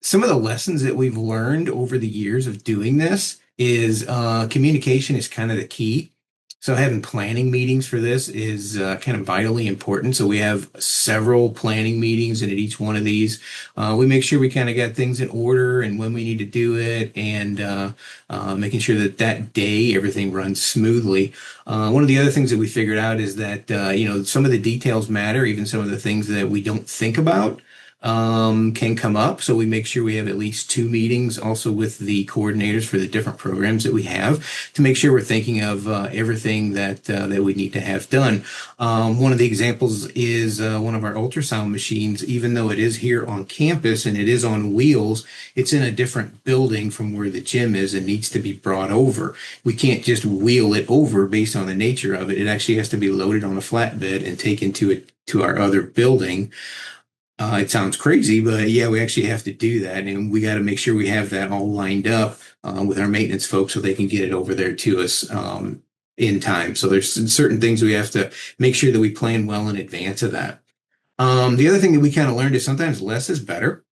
some of the lessons that we've learned over the years of doing this is communication is kind of the key. So having planning meetings for this is kind of vitally important. So we have several planning meetings, and at each one of these, we make sure we kind of got things in order and when we need to do it, and making sure that day everything runs smoothly. One of the other things that we figured out is that some of the details matter, even some of the things that we don't think about can come up. So we make sure we have at least 2 meetings also with the coordinators for the different programs that we have to make sure we're thinking of everything that we need to have done. One of the examples is one of our ultrasound machines. Even though it is here on campus and it is on wheels, it's in a different building from where the gym is and needs to be brought over. We can't just wheel it over based on the nature of it. It actually has to be loaded on a flatbed and taken to our other building. It sounds crazy, but yeah, we actually have to do that. And we got to make sure we have that all lined up with our maintenance folks so they can get it over there to us in time. So there's certain things we have to make sure that we plan well in advance of that. The other thing that we kind of learned is sometimes less is better.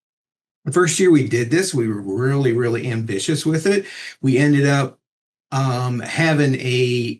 The first year we did this, we were really, really ambitious with it. We ended up having a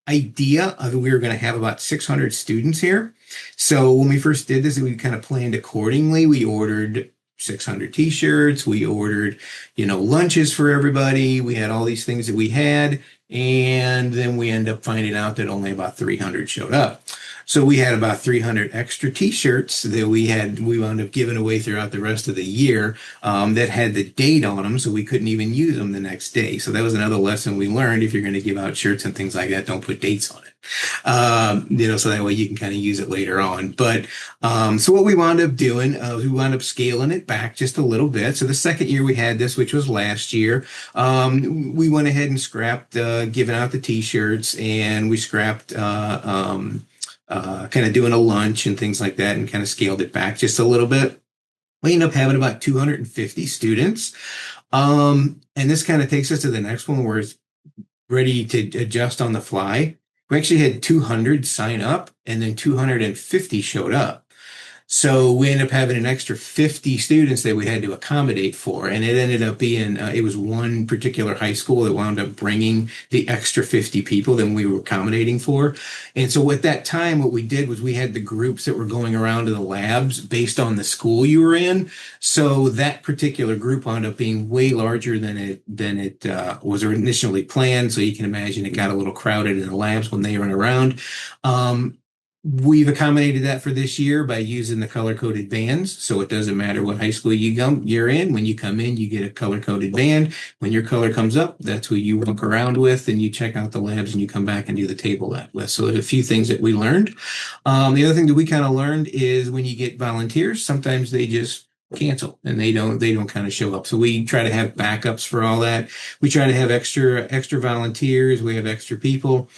idea of we were going to have about 600 students here. So when we first did this, we kind of planned accordingly. We ordered 600 t-shirts. We ordered, lunches for everybody. We had all these things that we had. And then we end up finding out that only about 300 showed up. So we had about 300 extra t-shirts that we wound up giving away throughout the rest of the year that had the date on them, so we couldn't even use them the next day. So that was another lesson we learned. If you're going to give out shirts and things like that, don't put dates on it. So that way you can kind of use it later on. But so what we wound up doing, we wound up scaling it back just a little bit. So the second year we had this, which was last year, we went ahead and scrapped giving out the t-shirts, and we scrapped kind of doing a lunch and things like that, and kind of scaled it back just a little bit. We ended up having about 250 students. And this kind of takes us to the next one where it's ready to adjust on the fly. We actually had 200 sign up, and then 250 showed up. So we ended up having an extra 50 students that we had to accommodate for. And it ended up being, it was one particular high school that wound up bringing the extra 50 people than we were accommodating for. And so at that time, what we did was we had the groups that were going around to the labs based on the school you were in. So that particular group wound up being way larger than it was initially planned. So you can imagine it got a little crowded in the labs when they run around. We've accommodated that for this year by using the color-coded bands. So it doesn't matter what high school you're in. When you come in, you get a color-coded band. When your color comes up, that's who you walk around with, and you check out the labs, and you come back and do the table lab with. So there's a few things that we learned. The other thing that we kind of learned is when you get volunteers, sometimes they just cancel and they don't kind of show up. So we try to have backups for all that. We try to have extra volunteers. We have extra people.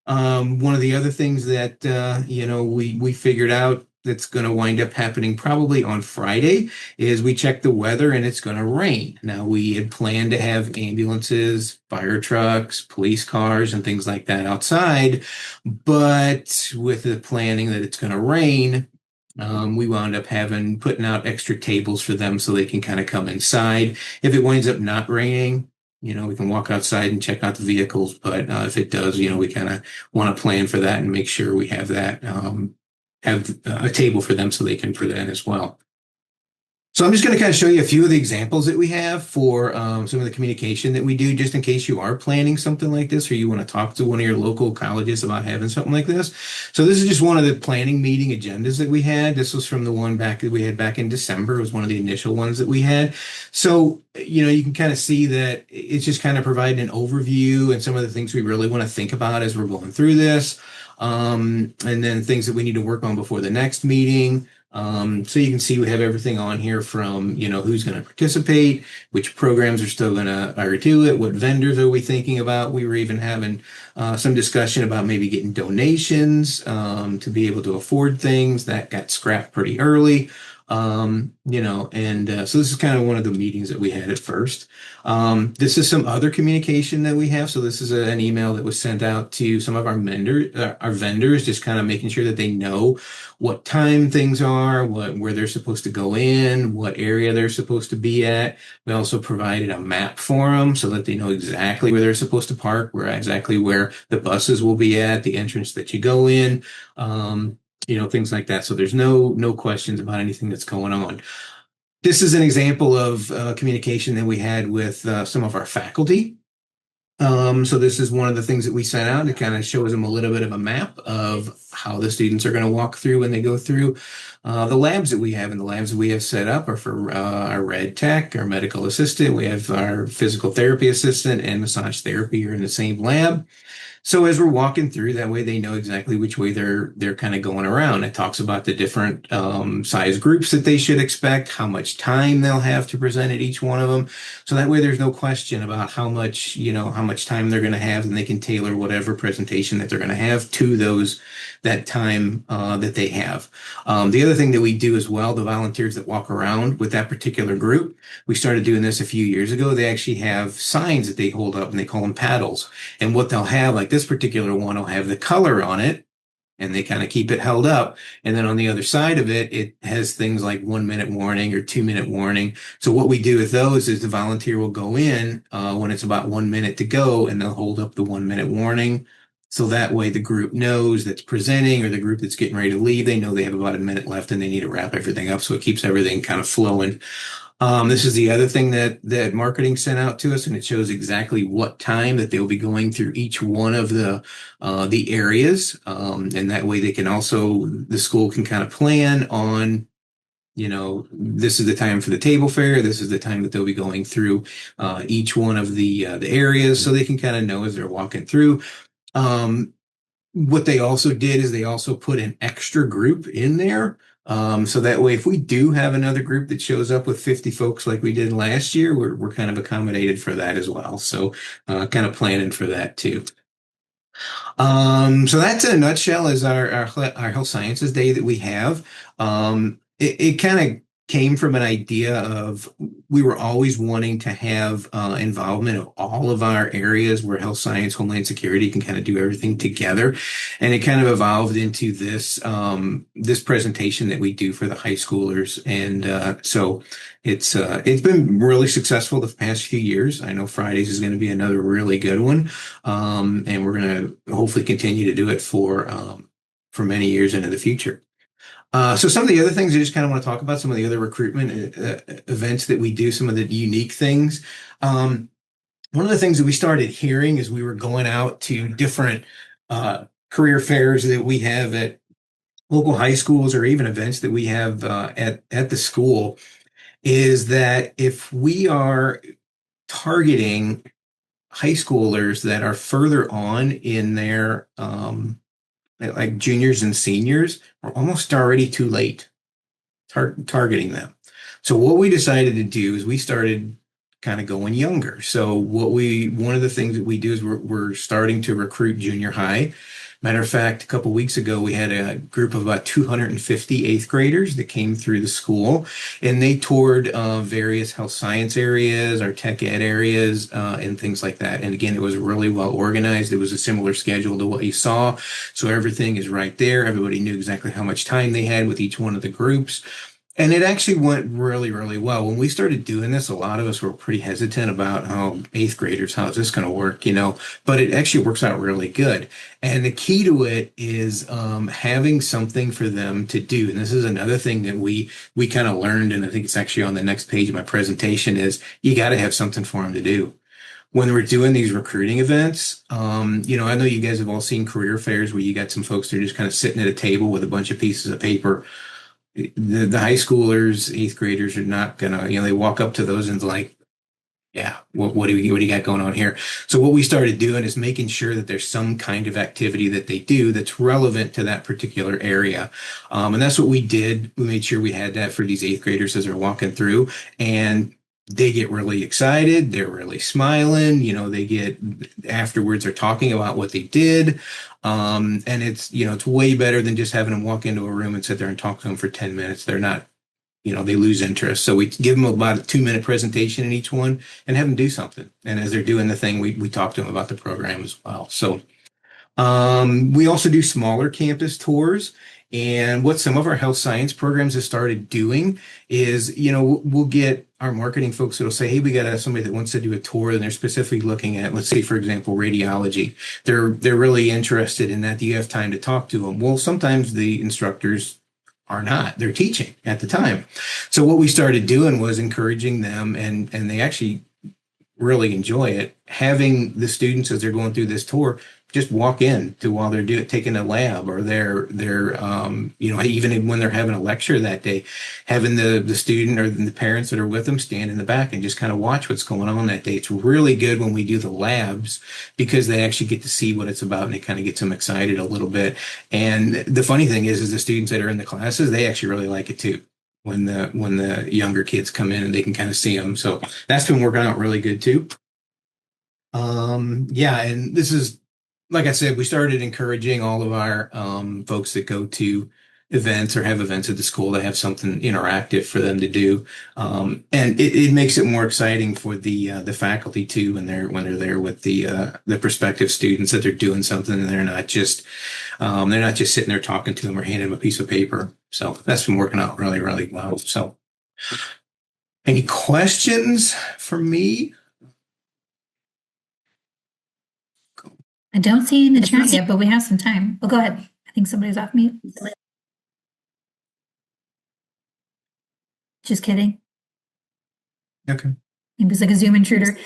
One of the other things that, we figured out that's going to wind up happening probably on Friday is we check the weather and it's going to rain. Now, we had planned to have ambulances, fire trucks, police cars, and things like that outside, but with the planning that it's going to rain, we wound up putting out extra tables for them so they can kind of come inside. If it winds up not raining, we can walk outside and check out the vehicles. But if it does, we kind of want to plan for that and make sure we have that, have a table for them so they can present as well. So I'm just going to kind of show you a few of the examples that we have for some of the communication that we do, just in case you are planning something like this or you want to talk to one of your local colleges about having something like this. So this is just one of the planning meeting agendas that we had. This was from the one that we had back in December. It was one of the initial ones that we had. So, you can kind of see that it's just kind of providing an overview and some of the things we really want to think about as we're going through this. And then things that we need to work on before the next meeting. So you can see we have everything on here from, who's going to participate, which programs are still going to do it, what vendors are we thinking about. We were even having some discussion about maybe getting donations to be able to afford things. That got scrapped pretty early. So this is kind of one of the meetings that we had at first. This is some other communication that we have. So this is an email that was sent out to some of our vendors, just kind of making sure that they know what time things are, where they're supposed to go in, what area they're supposed to be at. We also provided a map for them so that they know exactly where they're supposed to park, exactly where the buses will be at, the entrance that you go in. Things like that. So there's no questions about anything that's going on. This is an example of communication that we had with some of our faculty. So this is one of the things that we sent out. It kind of shows them a little bit of a map of how the students are going to walk through when they go through the labs that we have. And the labs that we have set up are for our rad tech, our medical assistant. We have our physical therapy assistant and massage therapy are in the same lab. So as we're walking through, that way they know exactly which way they're kind of going around. It talks about the different size groups that they should expect, how much time they'll have to present at each one of them. So that way there's no question about how much time they're going to have, and they can tailor whatever presentation that they're going to have to that time that they have. The other thing that we do as well, the volunteers that walk around with that particular group, we started doing this a few years ago. They actually have signs that they hold up and they call them paddles. And what they'll have, like this particular one, will have the color on it and they kind of keep it held up. And then on the other side of it, it has things like 1 minute warning or 2 minute warning. So what we do with those is the volunteer will go in when it's about 1 minute to go and they'll hold up the 1 minute warning. So that way the group knows that's presenting or the group that's getting ready to leave, they know they have about a minute left and they need to wrap everything up. So it keeps everything kind of flowing. This is the other thing that marketing sent out to us, and it shows exactly what time that they'll be going through each one of the areas. And that way the school can kind of plan on, this is the time for the table fair. This is the time that they'll be going through each one of the areas, so they can kind of know as they're walking through. What they also did is they also put an extra group in there. So that way, if we do have another group that shows up with 50 folks like we did last year, we're kind of accommodated for that as well. So kind of planning for that too. So that's in a nutshell is our health sciences day that we have. It kind of came from an idea of we were always wanting to have involvement of all of our areas where health science, homeland security can kind of do everything together. And it kind of evolved into this presentation that we do for the high schoolers. And so it's been really successful the past few years. I know Fridays is going to be another really good one. And we're going to hopefully continue to do it for many years into the future. So some of the other things I just kind of want to talk about, some of the other recruitment events that we do, some of the unique things. One of the things that we started hearing as we were going out to different career fairs that we have at local high schools or even events that we have at the school is that if we are targeting high schoolers that are further on in their like juniors and seniors, we're almost already too late targeting them. So what we decided to do is we started kind of going younger. So one of the things that we do is we're starting to recruit junior high. Matter of fact, a couple weeks ago, we had a group of about 250 eighth graders that came through the school, and they toured various health science areas, our tech ed areas, and things like that. And again, it was really well organized. It was a similar schedule to what you saw. So everything is right there. Everybody knew exactly how much time they had with each one of the groups. And it actually went really, really well. When we started doing this, a lot of us were pretty hesitant about, oh, eighth graders, how is this going to work, but it actually works out really good. And the key to it is having something for them to do. And this is another thing that we kind of learned, and I think it's actually on the next page of my presentation, is you got to have something for them to do. When we're doing these recruiting events, I know you guys have all seen career fairs where you got some folks that are just kind of sitting at a table with a bunch of pieces of paper. The high schoolers, eighth graders are not gonna, they walk up to those and like, yeah, what do you got going on here? So what we started doing is making sure that there's some kind of activity that they do that's relevant to that particular area. And that's what we did. We made sure we had that for these eighth graders as they're walking through, and they get really excited. They're really smiling. They get afterwards, they're talking about what they did. And it's way better than just having them walk into a room and sit there and talk to them for 10 minutes. They're not, they lose interest. So we give them about a 2-minute presentation in each one and have them do something. And as they're doing the thing, we talk to them about the program as well. So we also do smaller campus tours. And what some of our health science programs have started doing is, we'll get our marketing folks that'll say, hey, we got somebody that wants to do a tour, and they're specifically looking at, let's say, for example, radiology. They're really interested in that. Do you have time to talk to them? Well, sometimes the instructors are not. They're teaching at the time. So what we started doing was encouraging them, and they actually really enjoy it, having the students as they're going through this tour just walk in to while they're taking a lab, or they're even when they're having a lecture that day, having the student or the parents that are with them stand in the back and just kind of watch what's going on that day. It's really good when we do the labs because they actually get to see what it's about, and it kind of gets them excited a little bit. And the funny thing is the students that are in the classes, they actually really like it too. When the younger kids come in and they can kind of see them. So that's been working out really good too. And this is, like I said, we started encouraging all of our folks that go to events or have events at the school to have something interactive for them to do. And it makes it more exciting for the faculty too when they're there with the prospective students, that they're doing something and they're not just sitting there talking to them or handing them a piece of paper. So that's been working out really, really well. So any questions for me? I don't see in the chat yet, but we have some time. Well, go ahead. I think somebody's off mute. Just kidding. Okay. It was like a Zoom intruder.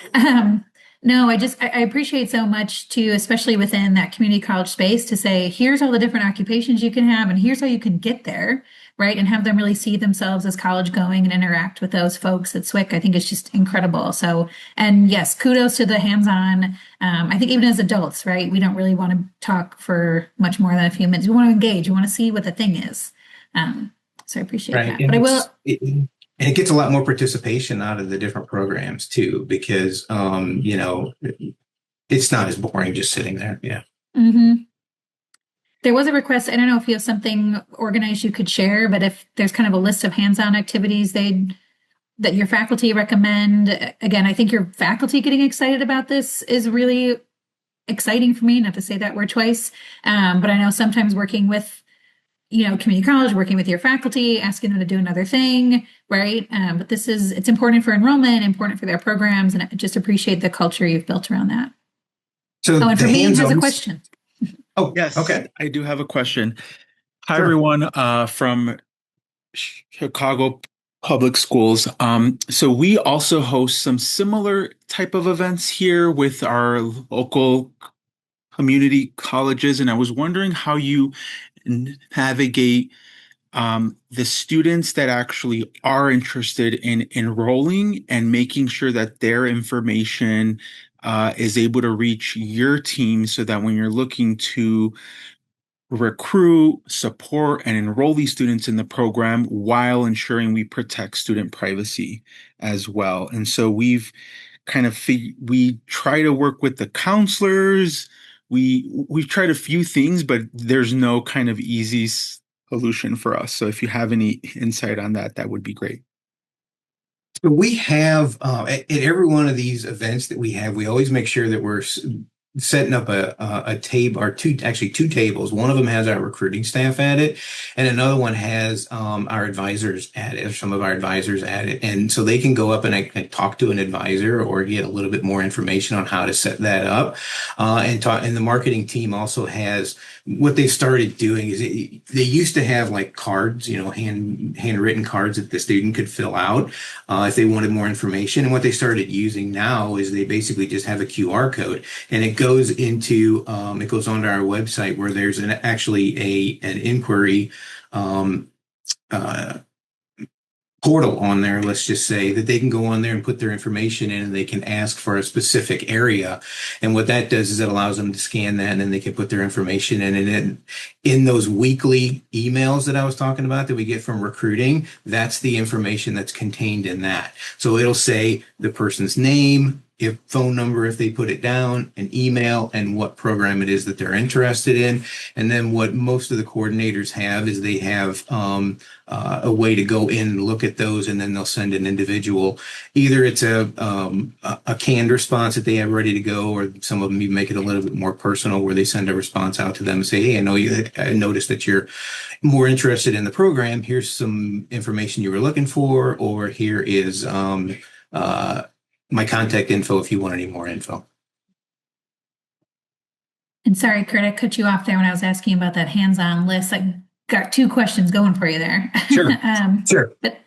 No, I appreciate so much too, especially within that community college space, to say, here's all the different occupations you can have and here's how you can get there, right? And have them really see themselves as college going and interact with those folks at SWIC. I think it's just incredible. So, and yes, kudos to the hands-on. I think even as adults, right? We don't really want to talk for much more than a few minutes. We want to engage. We want to see what the thing is. So I appreciate that. And but I will. And it gets a lot more participation out of the different programs too, because, it's not as boring just sitting there. Yeah. Mm-hmm. There was a request. I don't know if you have something organized you could share, but if there's kind of a list of hands-on activities that your faculty recommend. Again, I think your faculty getting excited about this is really exciting for me, not to say that word twice. But I know sometimes working with community college, working with your faculty, asking them to do another thing, right? But it's important for enrollment, important for their programs, and I just appreciate the culture you've built around that. So and for me, there's a question. Oh, yes. Okay. I do have a question. Hi, Sure. everyone, from Chicago Public Schools. So we also host some similar type of events here with our local community colleges, and I was wondering how you navigate the students that actually are interested in enrolling and making sure that their information is able to reach your team, so that when you're looking to recruit, support, and enroll these students in the program while ensuring we protect student privacy as well. And so we try to work with the counselors, we've tried a few things, but there's no kind of easy solution for us. So if you have any insight on that, that would be great. So we have at every one of these events that we have, we always make sure that we're setting up a table or two tables. One of them has our recruiting staff at it, and another one has our advisors at it, or some of our advisors at it. And so they can go up and I can talk to an advisor or get a little bit more information on how to set that up. And the marketing team also has what they started doing is they used to have like cards, handwritten cards that the student could fill out if they wanted more information. And what they started using now is they basically just have a QR code, and it goes onto our website where there's actually an inquiry portal on there, let's just say, that they can go on there and put their information in, and they can ask for a specific area. And what that does is it allows them to scan that, and then they can put their information in. And then in those weekly emails that I was talking about that we get from recruiting, that's the information that's contained in that. So it'll say the person's name, phone number if they put it down, an email, and what program it is that they're interested in. And then what most of the coordinators have is they have a way to go in and look at those, and then they'll send an individual. Either it's a canned response that they have ready to go, or some of them even make it a little bit more personal, where they send a response out to them and say, "Hey, I noticed that you're more interested in the program. Here's some information you were looking for, or here is my contact info if you want any more info." And sorry, Kurt, I cut you off there when I was asking about that hands-on list. I got two questions going for you there. Sure. Sure. But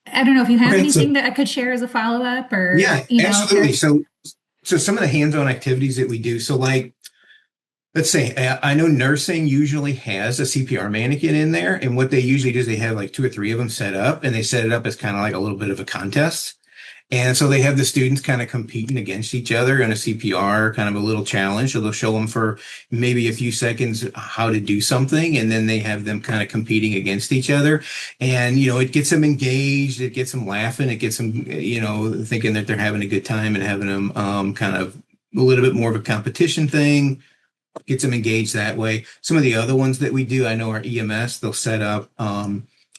I don't know if you have Okay, anything that I could share as a follow-up, or Yeah, absolutely. So some of the hands-on activities that we do. So like, let's say I know nursing usually has a CPR mannequin in there, and what they usually do is they have like 2 or 3 of them set up, and they set it up as kind of like a little bit of a contest. And so they have the students kind of competing against each other in a CPR, kind of a little challenge. So they'll show them for maybe a few seconds how to do something, and then they have them kind of competing against each other. And, it gets them engaged, it gets them laughing, it gets them, thinking that they're having a good time, and having them kind of a little bit more of a competition thing. Gets them engaged that way. Some of the other ones that we do, I know our EMS, they'll set up,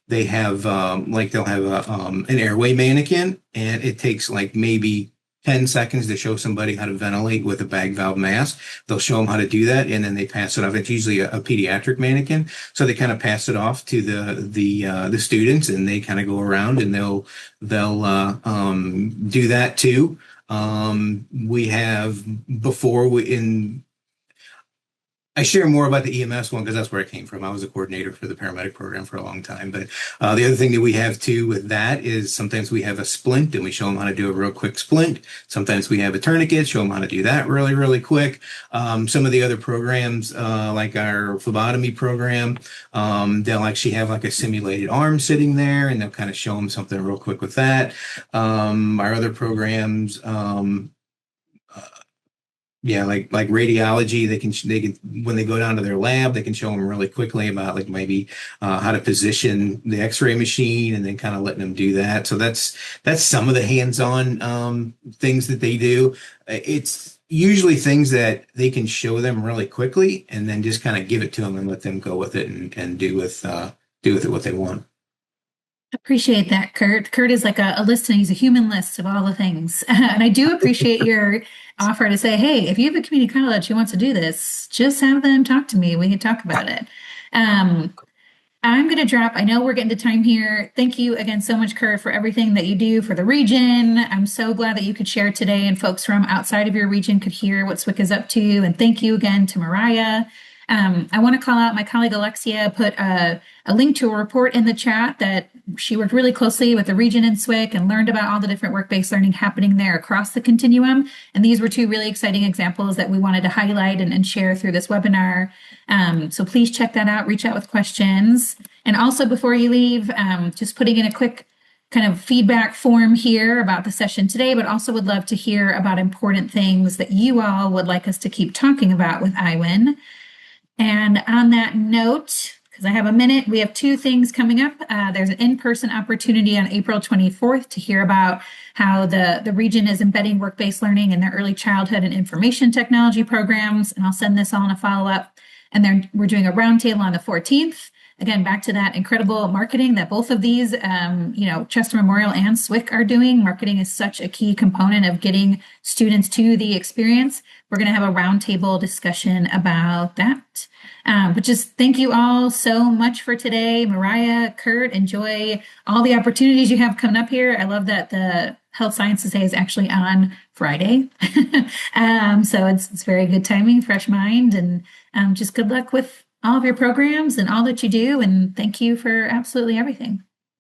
they have they'll have an airway mannequin, and it takes like maybe 10 seconds to show somebody how to ventilate with a bag valve mask. They'll show them how to do that, and then they pass it off. It's usually a pediatric mannequin, so they kind of pass it off to the students, and they kind of go around and they'll do that too. We have I share more about the EMS one because that's where I came from. I was a coordinator for the paramedic program for a long time. But the other thing that we have too with that is sometimes we have a splint, and we show them how to do a real quick splint. Sometimes we have a tourniquet, show them how to do that really, really quick. Some of the other programs, like our phlebotomy program, they'll actually have like a simulated arm sitting there, and they'll kind of show them something real quick with that. Our other programs, like radiology, they can when they go down to their lab, they can show them really quickly about like maybe how to position the X-ray machine, and then kind of letting them do that. So that's some of the hands-on things that they do. It's usually things that they can show them really quickly, and then just kind of give it to them and let them go with it and do with it what they want. Appreciate that, Kurt. Kurt is like a list, and he's a human list of all the things. And I do appreciate your offer to say, hey, if you have a community college who wants to do this, just have them talk to me. We can talk about it. I'm going to drop. I know we're getting to time here. Thank you again so much, Kurt, for everything that you do for the region. I'm so glad that you could share today, and folks from outside of your region could hear what SWIC is up to. And thank you again to Mariah. I want to call out my colleague Alexia put a link to a report in the chat that she worked really closely with the region in SWIC and learned about all the different work-based learning happening there across the continuum. And these were 2 really exciting examples that we wanted to highlight and share through this webinar. So please check that out, reach out with questions. And also before you leave, just putting in a quick kind of feedback form here about the session today, but also would love to hear about important things that you all would like us to keep talking about with IWIN. And on that note, because I have a minute, we have two things coming up. There's an in-person opportunity on April 24th to hear about how the region is embedding work-based learning in their early childhood and information technology programs. And I'll send this all in a follow-up. And then we're doing a roundtable on the 14th. Again, back to that incredible marketing that both of these, Chester Memorial and SWIC are doing. Marketing is such a key component of getting students to the experience. We're going to have a roundtable discussion about that. But just thank you all so much for today. Mariah, Kurt, enjoy all the opportunities you have coming up here. I love that the Health Sciences Day is actually on Friday. So it's very good timing, fresh mind, and just good luck with all of your programs and all that you do. And thank you for absolutely everything.